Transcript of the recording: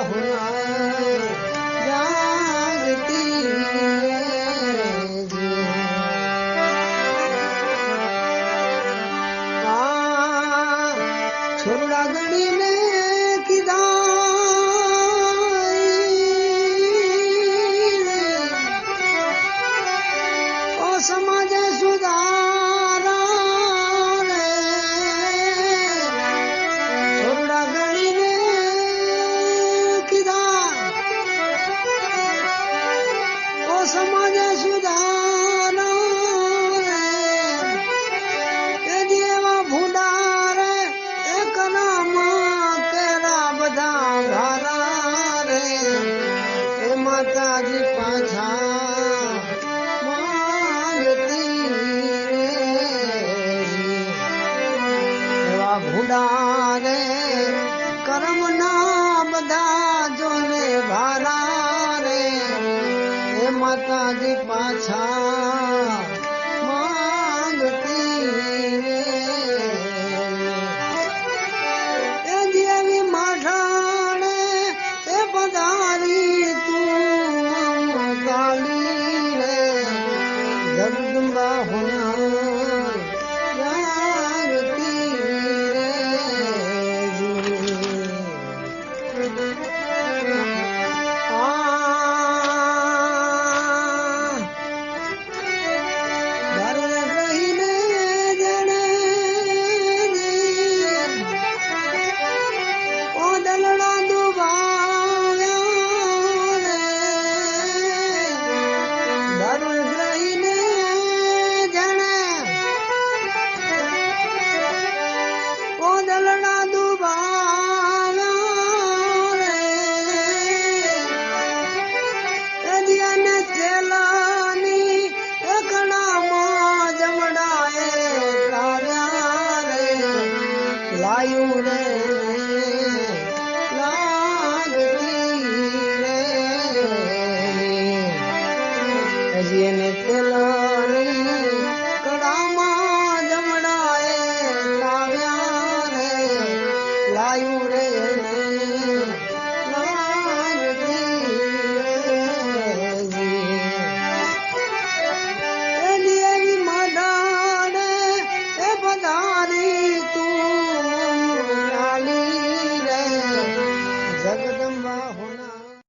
हुनर जागती छोड़ा गणी ने किदा समाज सुधारा रे छोड़ा गणी ने किदा ओ समाज सुधारा रे देवा भूडा रे एक नाम केरा बधा भारा रे ए माता जी पाछा भूडा रे कर्म ना बधा जोने भारा रे हे माता जी पाछा मांगती रे ए देवी माठाणे ए पधारी तू काली रे जगदम्बा हुनर लायू रे